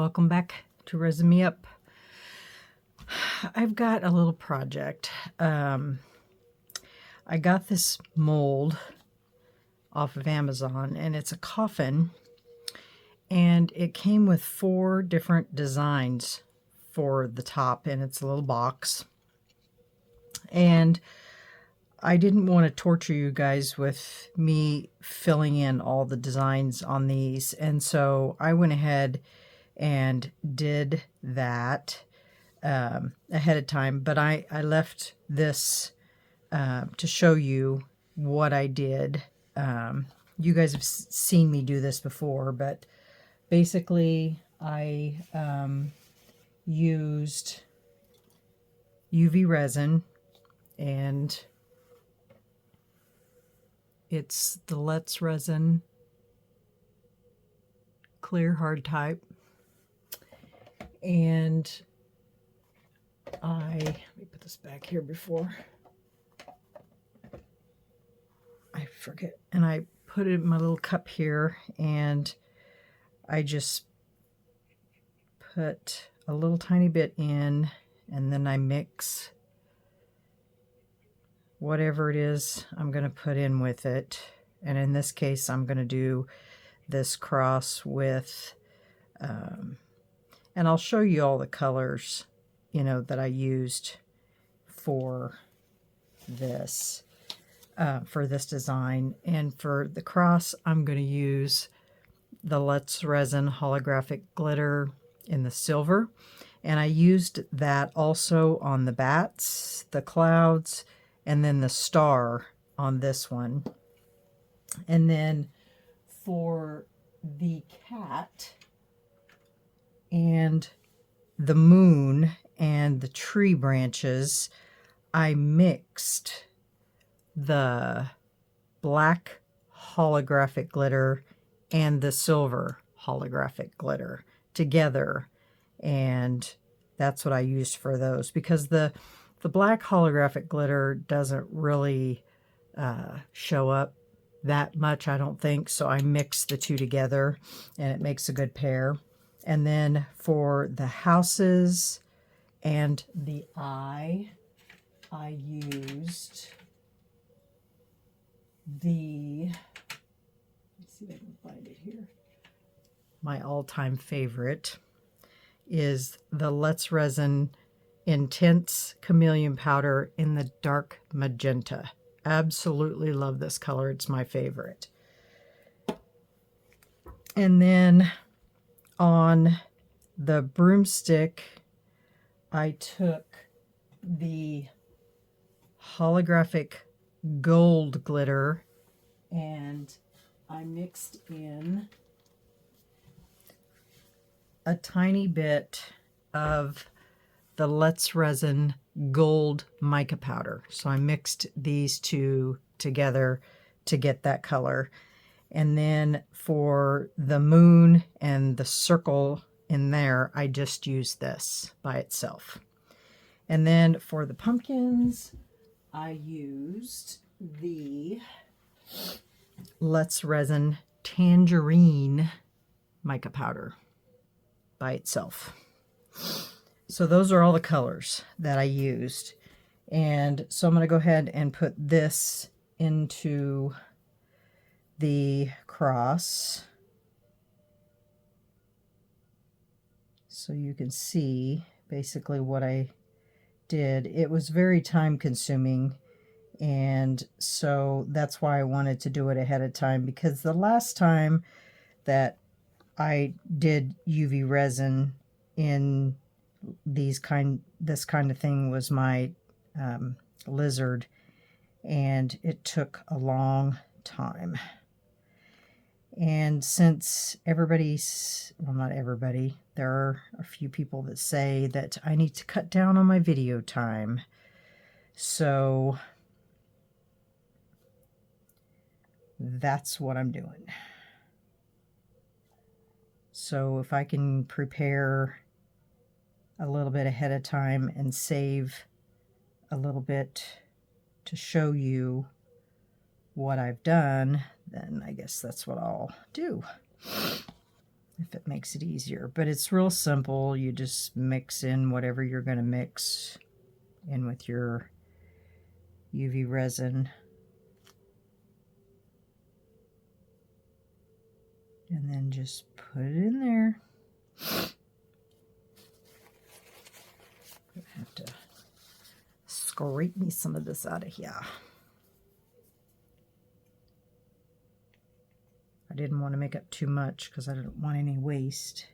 welcome back to Resin Me Up. I've got a little project. I got this mold off of Amazon, and it's a coffin, and it came with 4 different designs for the top, and it's a little box. And I didn't want to torture you guys with me filling in all the designs on these, and so I went ahead and did that ahead of time, but I left this to show you what I did. You guys have seen me do this before, but basically I used UV resin, and it's the Let's Resin clear hard type. And let me put this back here before I forget. And I put it in my little cup here, and I just put a little tiny bit in, and then I mix whatever it is I'm going to put in with it. And in this case, I'm going to do this cross with, and I'll show you all the colors, that I used for this design. And for the cross, I'm going to use the Let's Resin Holographic glitter in the silver. And I used that also on the bats, the clouds, and then the star on this one. And then for the cat and the moon and the tree branches, I mixed the black holographic glitter and the silver holographic glitter together, and that's what I used for those, because the black holographic glitter doesn't really show up that much, I don't think, so I mixed the two together and it makes a good pair. And then for the houses and the eye, I used let's see if I can find it here. My all-time favorite is the Let's Resin Intense Chameleon Powder in the dark magenta. Absolutely love this color. It's my favorite. And then on the broomstick, I took the holographic gold glitter and I mixed in a tiny bit of the Let's Resin gold mica powder. So I mixed these two together to get that color. And then for the moon and the circle in there, I just used this by itself. And then for the pumpkins, I used the Let's Resin Tangerine mica powder by itself. So those are all the colors that I used. And so I'm going to go ahead and put this into the cross so you can see basically what I did. It was very time consuming, and so that's why I wanted to do it ahead of time, because the last time that I did UV resin in this kind of thing was my lizard, and it took a long time. And since everybody's, well, not everybody, there are a few people that say that I need to cut down on my video time. So that's what I'm doing. So if I can prepare a little bit ahead of time and save a little bit to show you what I've done, then I guess that's what I'll do. if it makes it easier. But it's real simple. You just mix in whatever you're going to mix in with your UV resin. And then just put it in there. I have to scrape me some of this out of here. I didn't want to make up too much because I didn't want any waste.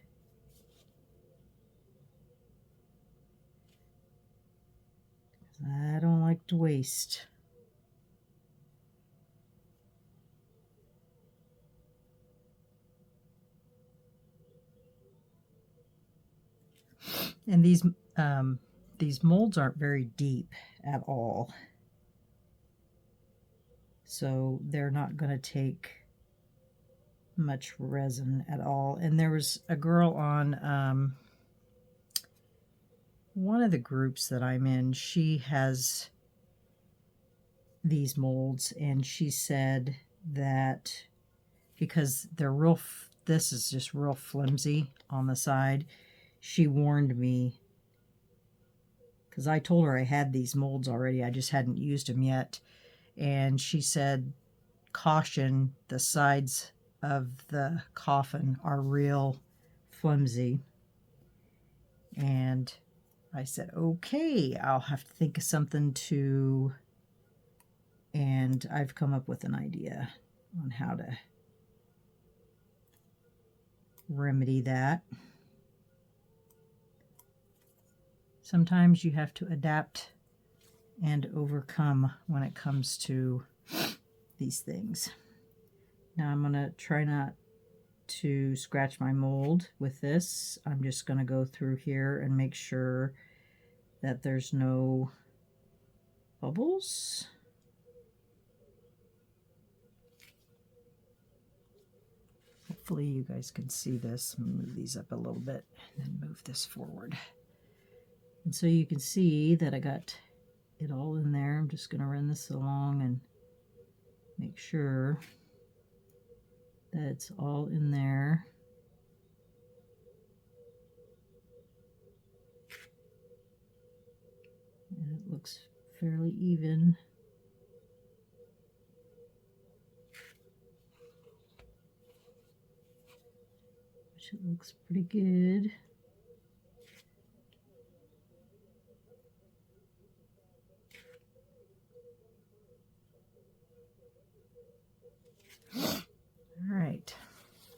I don't like to waste. And these molds aren't very deep at all, so they're not going to take much resin at all. And there was a girl on one of the groups that I'm in. She has these molds, and she said that because they're real, this is just real flimsy on the side. She warned me, because I told her I had these molds already, I just hadn't used them yet. And she said, caution, the sides of the coffin are real flimsy. And I said, okay, I'll have to think of something to, and I've come up with an idea on how to remedy that. Sometimes you have to adapt and overcome when it comes to these things. Now I'm going to try not to scratch my mold with this. I'm just going to go through here and make sure that there's no bubbles. Hopefully you guys can see this. Move these up a little bit and then move this forward. And so you can see that I got it all in there. I'm just going to run this along and make sure that it's all in there. And it looks fairly even. Which it looks pretty good. Alright,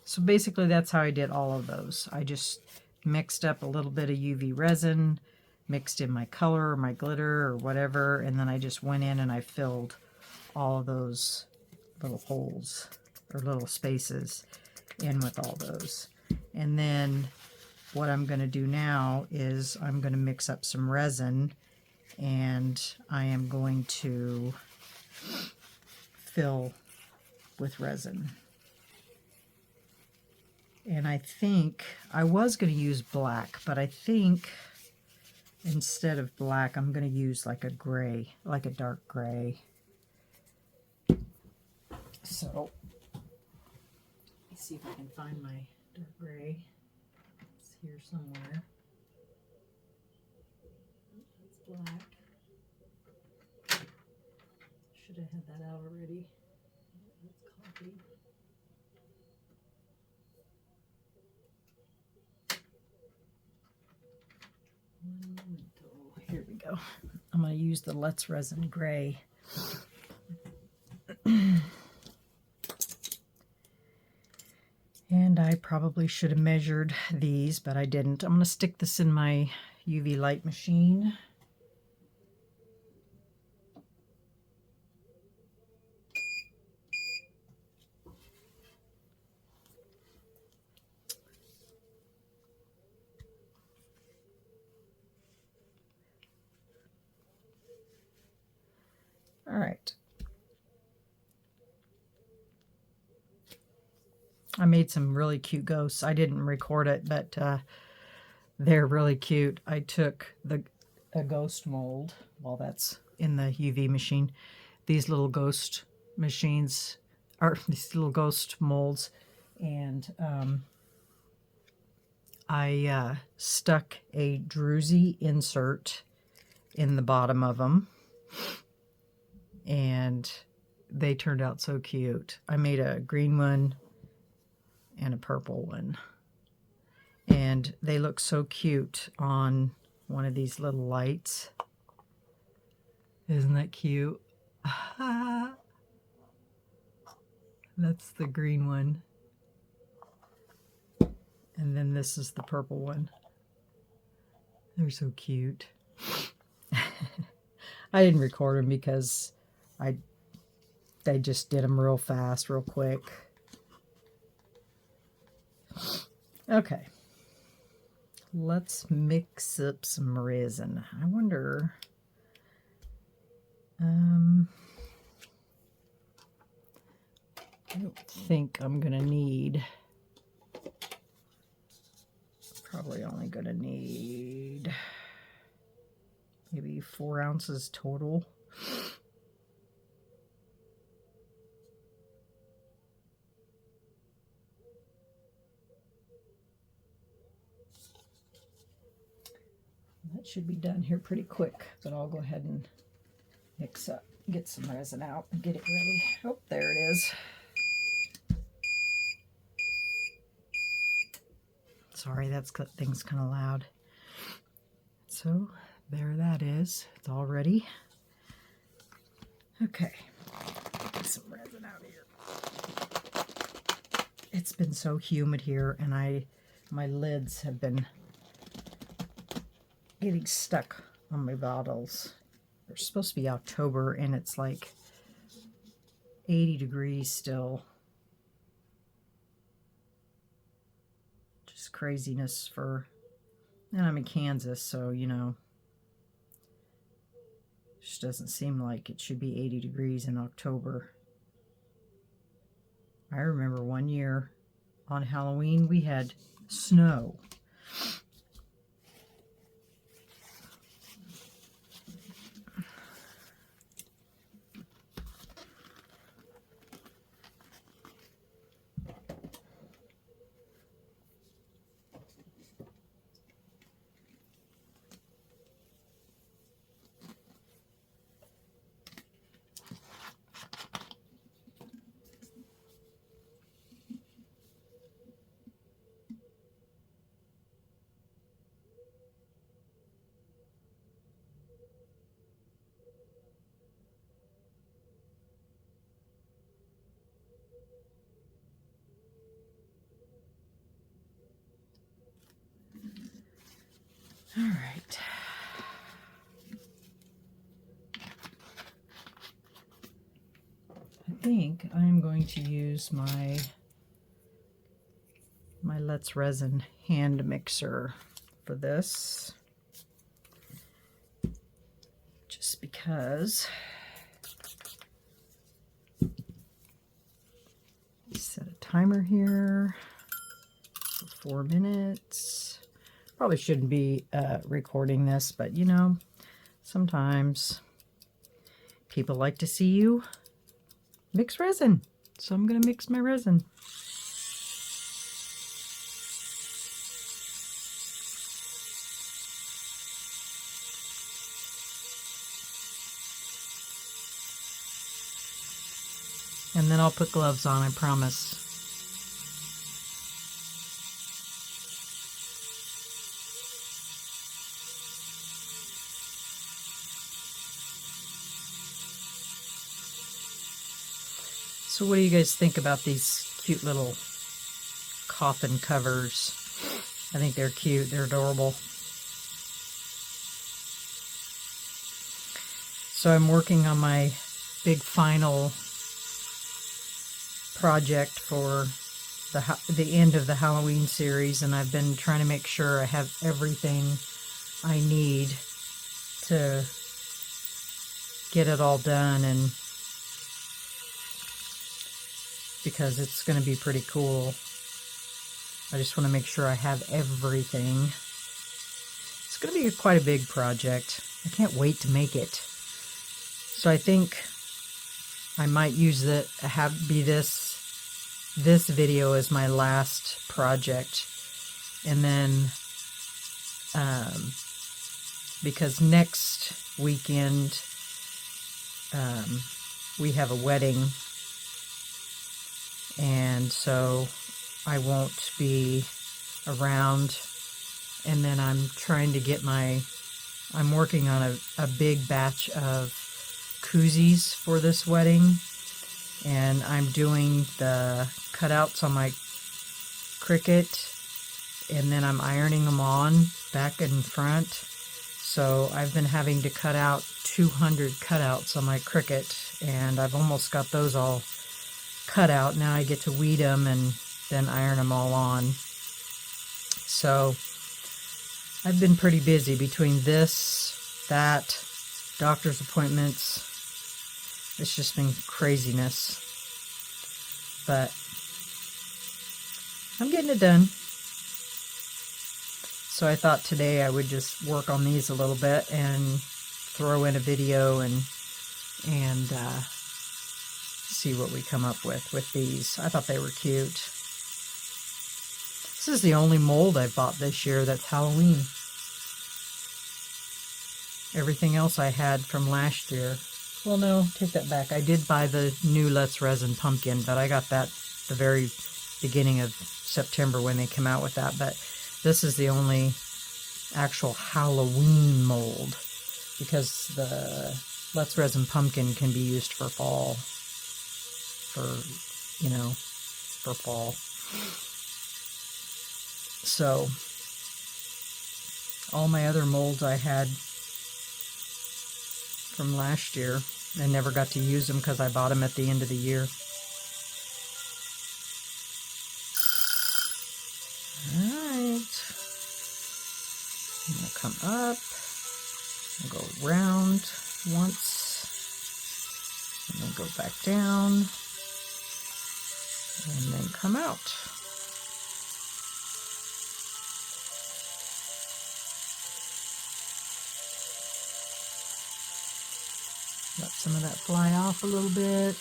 so basically that's how I did all of those. I just mixed up a little bit of UV resin, mixed in my color or my glitter or whatever, and then I just went in and I filled all of those little holes or little spaces in with all those. And then what I'm going to do now is I'm going to mix up some resin, and I am going to fill with resin. And I think I was going to use black, but I think instead of black, I'm going to use like a gray, like a dark gray. So, let me see if I can find my dark gray. It's here somewhere. That's black. Should have had that out already. That's coffee. Here we go. I'm going to use the Let's Resin Gray. And I probably should have measured these, but I didn't. I'm going to stick this in my UV light machine. All right. I made some really cute ghosts. I didn't record it, but they're really cute. I took a ghost mold while that's in the UV machine. These little ghost machines, or these little ghost molds, and I stuck a druzy insert in the bottom of them, and they turned out so cute. I made a green one and a purple one, and they look so cute on one of these little lights. Isn't that cute? That's the green one. And then this is the purple one. They're so cute. I didn't record them because they just did them real fast, real quick. Okay. Let's mix up some resin. I wonder... I don't think I'm gonna need... Probably only gonna need maybe 4 ounces total. That should be done here pretty quick, but I'll go ahead and mix up, get some resin out and get it ready. Oh, there it is. Sorry, that thing's kind of loud. So there that is. It's all ready. Okay, get some resin out here. It's been so humid here, and my lids have been getting stuck on my bottles. They're supposed to be October, and it's like 80 degrees still. Just craziness for, and I'm in Kansas, so you know, it just doesn't seem like it should be 80 degrees in October. I remember one year on Halloween we had snow. All right. I think I'm going to use my Let's Resin hand mixer for this. Just because. Set a timer here for 4 minutes. Probably shouldn't be recording this, but you know, sometimes people like to see you mix resin. So I'm going to mix my resin. And then I'll put gloves on, I promise. So what do you guys think about these cute little coffin covers? I think they're cute. They're adorable. So I'm working on my big final project for the end of the Halloween series, and I've been trying to make sure I have everything I need to get it all done, and because it's going to be pretty cool. I just want to make sure I have everything. It's going to be quite a big project. I can't wait to make it. So I think I might use this video as my last project, And then, because next weekend, we have a wedding, and so I won't be around. And then I'm trying to get I'm working on a big batch of koozies for this wedding, and I'm doing the cutouts on my Cricut, and then I'm ironing them on back and front. So I've been having to cut out 200 cutouts on my Cricut, and I've almost got those all cut out. Now I get to weed them and then iron them all on. So I've been pretty busy between this, that, doctor's appointments. It's just been craziness. But I'm getting it done. So I thought today I would just work on these a little bit and throw in a video and see what we come up with these. I thought they were cute. This is the only mold I've bought this year that's Halloween. Everything else I had from last year. Well, no, take that back. I did buy the new Let's Resin Pumpkin, but I got that the very beginning of September when they came out with that. But this is the only actual Halloween mold, because the Let's Resin Pumpkin can be used for fall, for fall. So all my other molds I had from last year, I never got to use them because I bought them at the end of the year. Alright. I'm going to come up and go round once, and then go back down, and then come out. Let some of that fly off a little bit.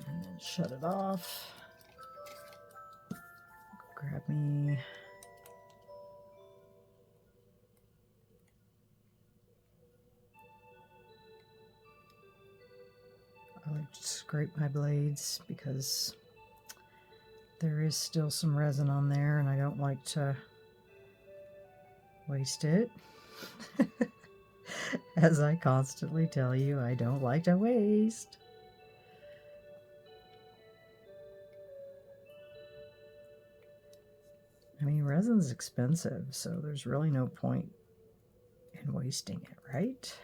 And then shut it off. Grab me I like to scrape my blades because there is still some resin on there and I don't like to waste it. As I constantly tell you, I don't like to waste. I mean, resin's expensive, so there's really no point in wasting it, right?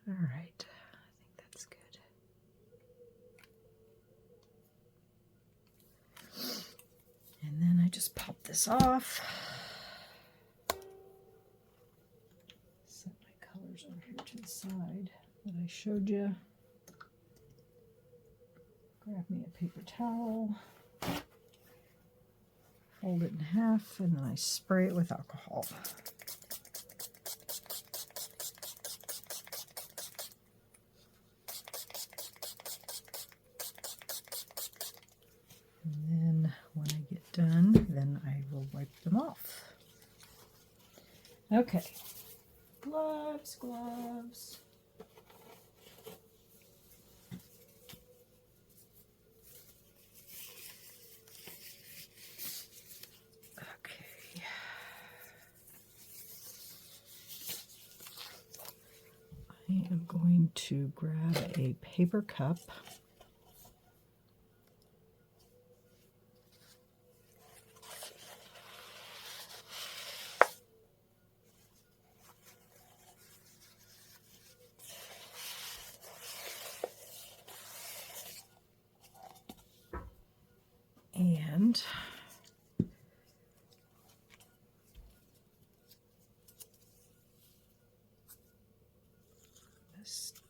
All right, I think that's good. And then I just pop this off. Set my colors over here to the side that I showed you. Grab me a paper towel. Fold it in half, and then I spray it with alcohol. And then when I get done, then I will wipe them off. Okay, gloves, gloves. Okay. I am going to grab a paper cup. And just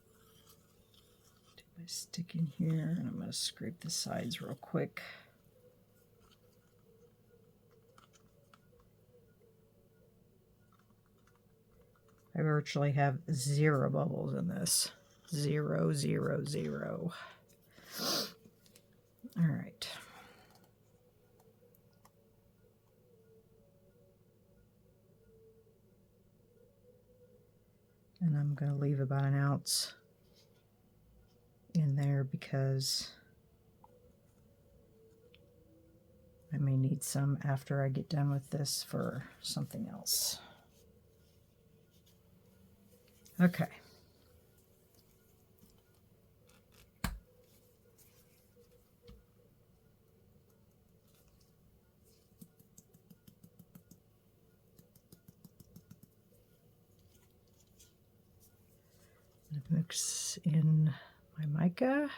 do my stick in here, and I'm going to scrape the sides real quick. I virtually have 0 bubbles in this. 0, 0, 0. All right. And I'm going to leave about 1 ounce in there because I may need some after I get done with this for something else. Okay. Mix in my mica.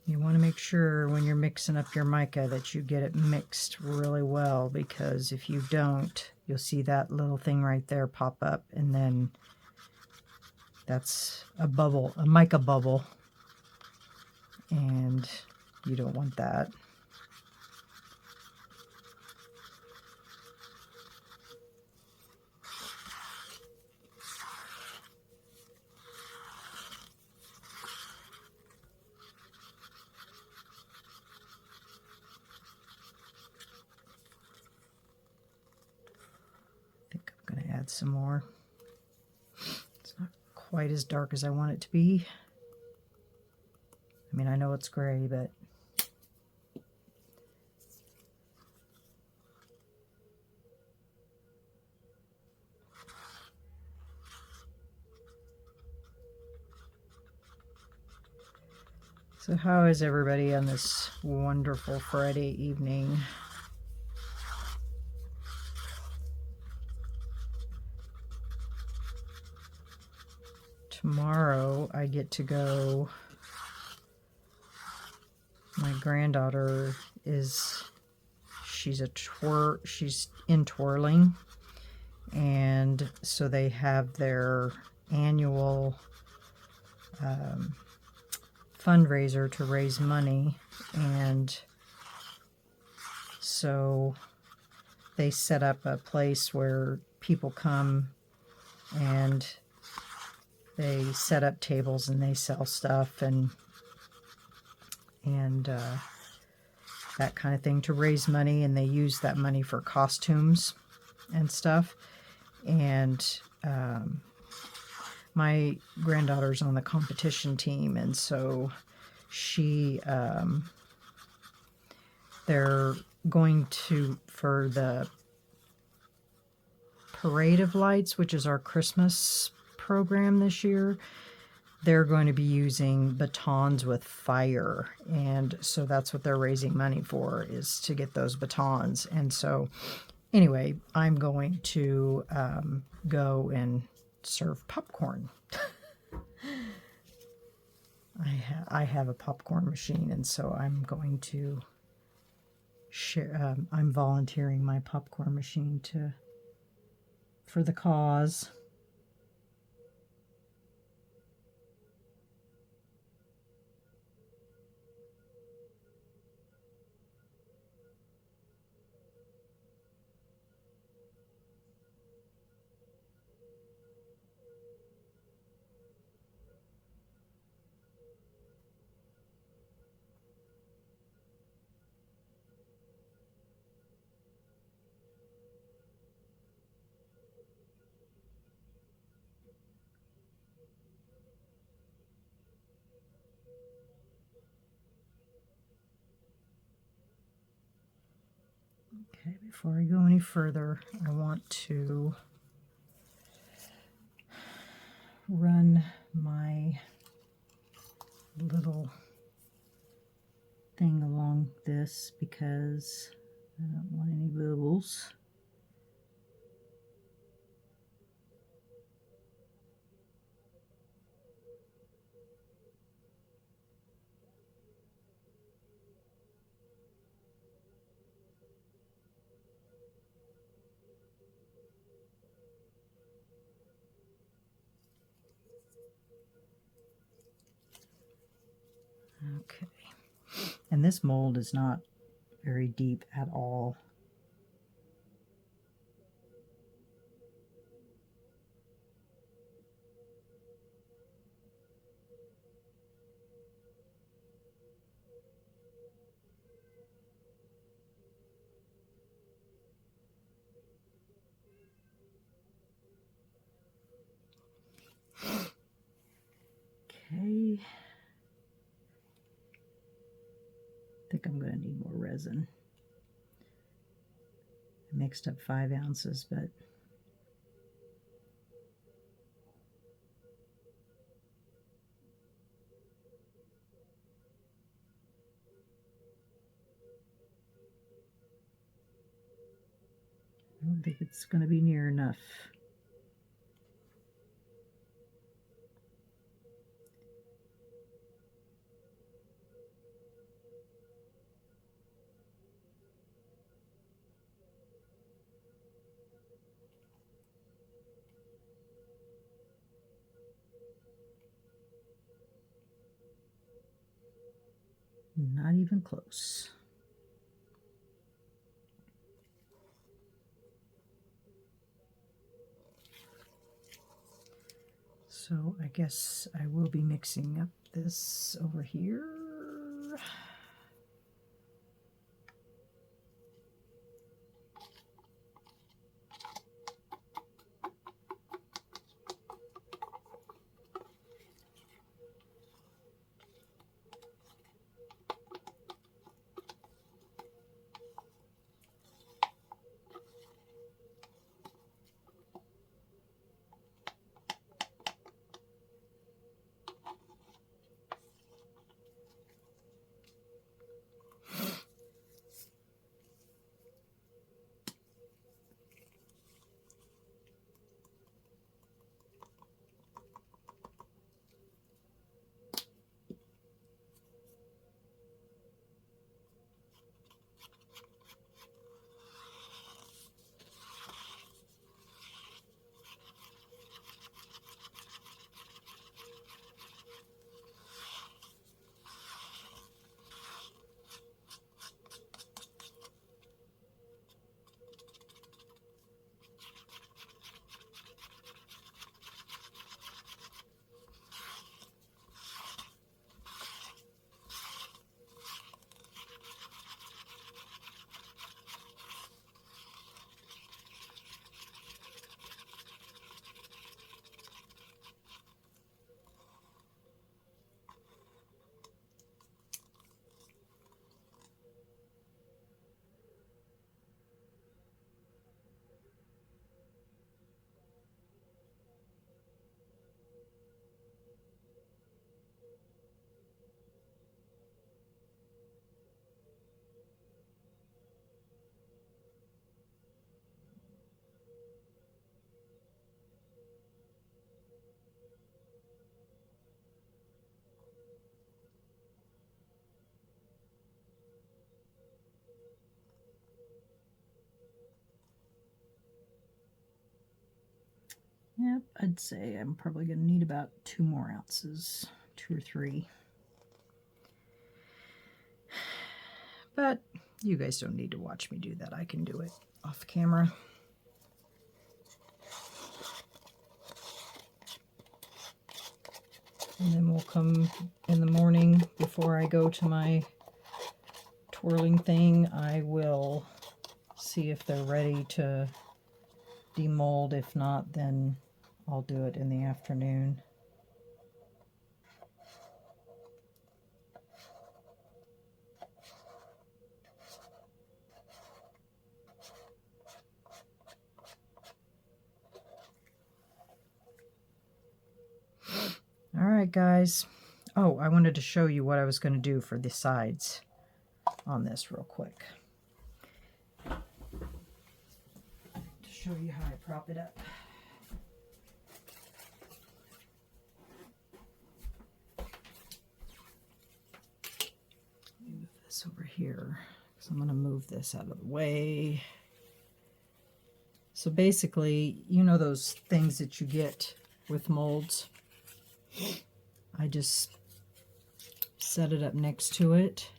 You want to make sure when you're mixing up your mica that you get it mixed really well, because if you don't, you'll see that little thing right there pop up, and then that's a bubble, a mica bubble, and you don't want that. Some more. It's not quite as dark as I want it to be. I mean, I know it's gray, but so how is everybody on this wonderful Friday evening? Tomorrow I get to go. My granddaughter she's in twirling, and so they have their annual fundraiser to raise money, and so they set up a place where people come and they set up tables and they sell stuff and that kind of thing to raise money, and they use that money for costumes and stuff. And my granddaughter's on the competition team, and so they're going to, for the Parade of Lights, which is our Christmas program this year, they're going to be using batons with fire, and so that's what they're raising money for, is to get those batons. And so anyway, I'm going to go and serve popcorn. I have a popcorn machine, and so I'm going to share. I'm volunteering my popcorn machine for the cause. Okay, before I go any further, I want to run my little thing along this because I don't want any bubbles. Okay, and this mold is not very deep at all. Okay, I think I'm going to need more resin. I mixed up 5 ounces, but I don't think it's going to be near enough. Not even close. So I guess I will be mixing up this over here. Yep, I'd say I'm probably going to need about 2 more ounces, 2 or 3. But you guys don't need to watch me do that. I can do it off camera. And then we'll come in the morning before I go to my twirling thing. I will see if they're ready to demold. If not, then I'll do it in the afternoon. right, guys. Oh, I wanted to show you what I was going to do for the sides on this real quick. To show you how I prop it up. Move this over here, because I'm going to move this out of the way. So basically, you know those things that you get with molds? I just set it up next to it,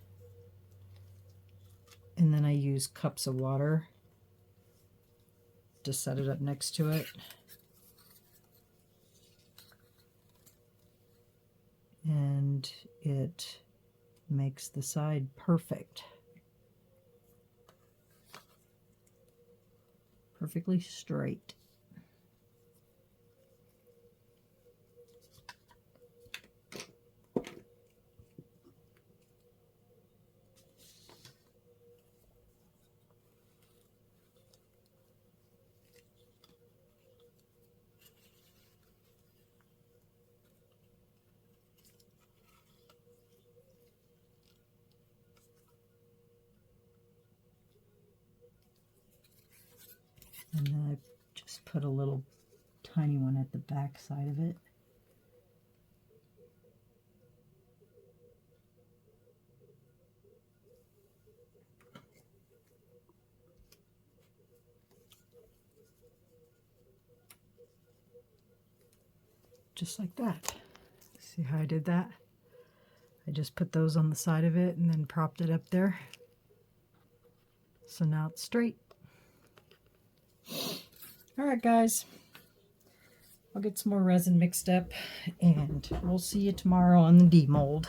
and then I use cups of water to set it up next to it. And it makes the side perfect. Perfectly straight. And then I just put a little tiny one at the back side of it. Just like that. See how I did that? I just put those on the side of it and then propped it up there. So now it's straight. Alright guys, I'll get some more resin mixed up and we'll see you tomorrow on the demold.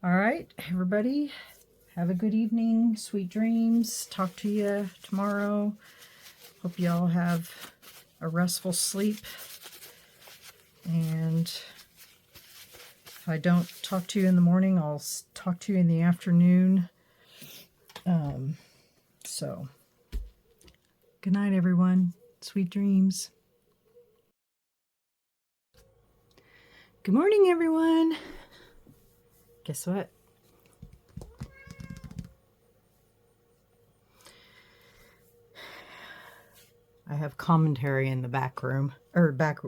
Alright, everybody, have a good evening, sweet dreams. Talk to you tomorrow. Hope you all have a restful sleep. And if I don't talk to you in the morning, I'll talk to you in the afternoon. So, good night, everyone. Sweet dreams. Good morning, everyone. Guess what? I have commentary in the back room, or back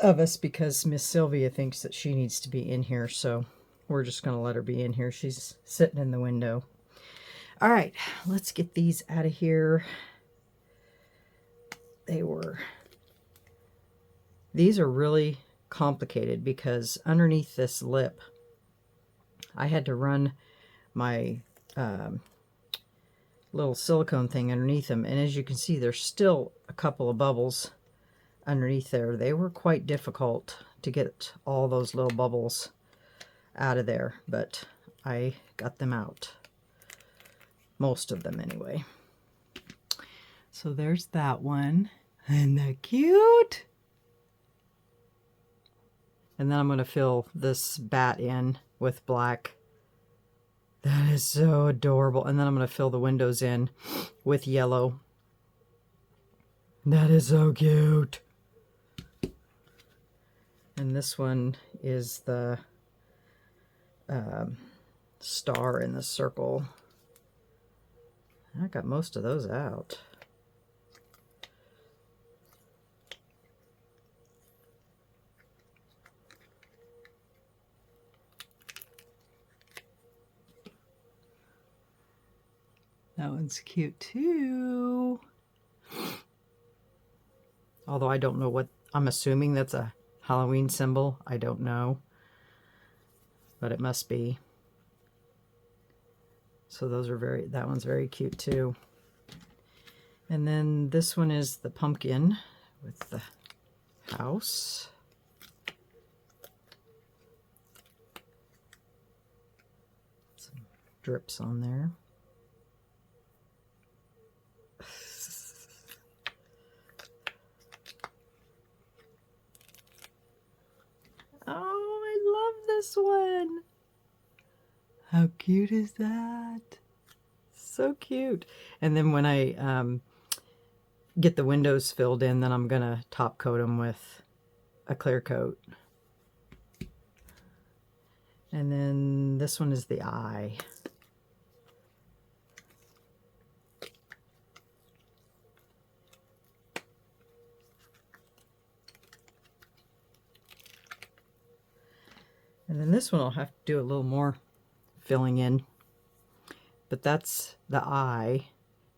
of us, because Miss Sylvia thinks that she needs to be in here, so we're just going to let her be in here. She's sitting in the window. All right, let's get these out of here. These are really complicated because underneath this lip, I had to run my little silicone thing underneath them, and as you can see, there's still a couple of bubbles underneath there. They were quite difficult to get all those little bubbles out of there, but I got them out. Most of them anyway. So there's that one. Isn't that cute? And then I'm going to fill this bat in with black. That is so adorable. And then I'm going to fill the windows in with yellow. That is so cute. And this one is the star in the circle. I got most of those out. That one's cute too. Although I don't know what, I'm assuming that's a Halloween symbol. I don't know. But it must be. So those are that one's very cute too. And then this one is the pumpkin with the house. Some drips on there. Oh, I love this one. How cute is that? So cute. And then when I get the windows filled in, then I'm going to top coat them with a clear coat. And then this one is the eye. And then this one I'll have to do a little more filling in. But that's the eye.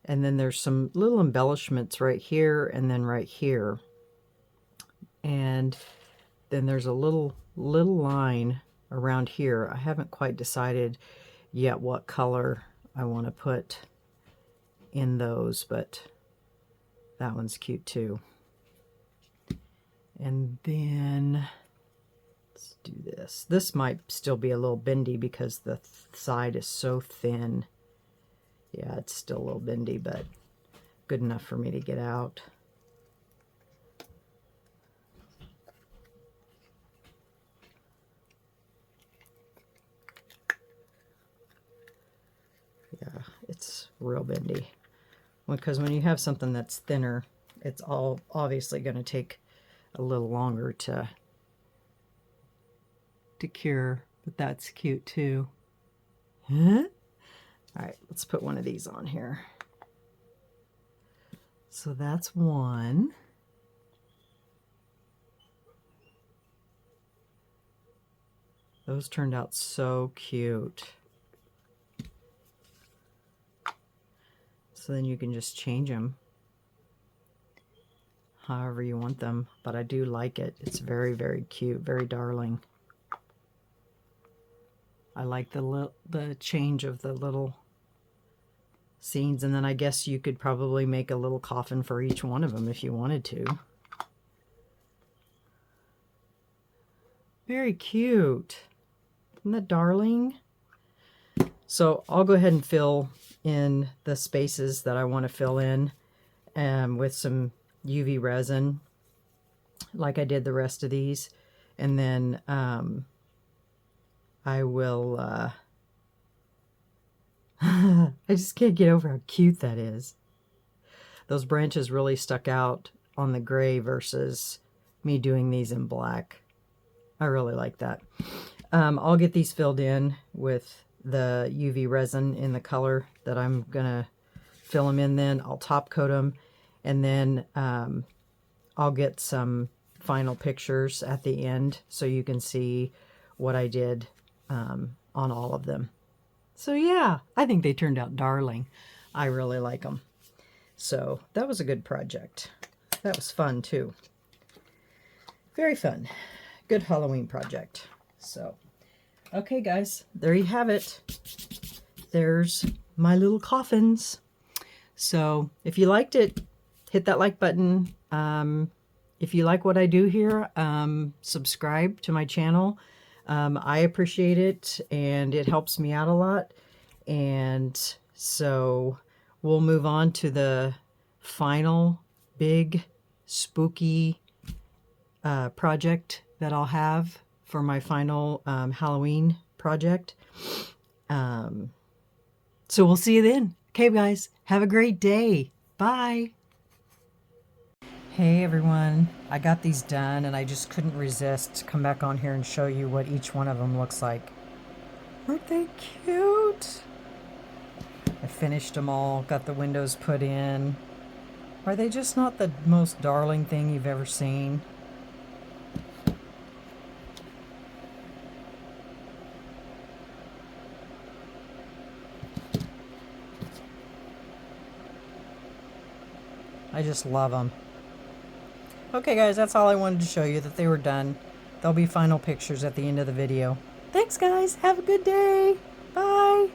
And then there's some little embellishments right here and then right here. And then there's a little line around here. I haven't quite decided yet what color I want to put in those, but that one's cute too. And then let's do this. This might still be a little bendy because the side is so thin. Yeah, it's still a little bendy, but good enough for me to get out. Yeah, it's real bendy. Because when you have something that's thinner, it's all obviously going to take a little longer to cure, but that's cute too. Huh? All right, let's put one of these on here. So that's one. Those turned out so cute. So then you can just change them however you want them, but I do like it. It's very, very cute, very darling. I like the change of the little scenes, and then I guess you could probably make a little coffin for each one of them if you wanted to. Very cute. Isn't that darling? So I'll go ahead and fill in the spaces that I want to fill in with some UV resin like I did the rest of these, and then I will I just can't get over how cute that is. Those branches really stuck out on the gray versus me doing these in black. I really like that. I'll get these filled in with the UV resin in the color that I'm gonna fill them in. Then I'll top coat them, and then I'll get some final pictures at the end so you can see what I did on all of them. So yeah, I think they turned out darling. I really like them. So that was a good project. That was fun too. Very fun. Good Halloween project. So, okay guys, there you have it. There's my little coffins. So if you liked it, hit that like button. If you like what I do here, subscribe to my channel. I appreciate it, and it helps me out a lot. And so we'll move on to the final big spooky project that I'll have for my final Halloween project. So we'll see you then. Okay, guys, have a great day. Bye. Hey everyone, I got these done and I just couldn't resist to come back on here and show you what each one of them looks like. Aren't they cute? I finished them all, got the windows put in. Are they just not the most darling thing you've ever seen? I just love them. Okay guys, that's all I wanted to show you, that they were done. There'll be final pictures at the end of the video. Thanks guys, have a good day. Bye.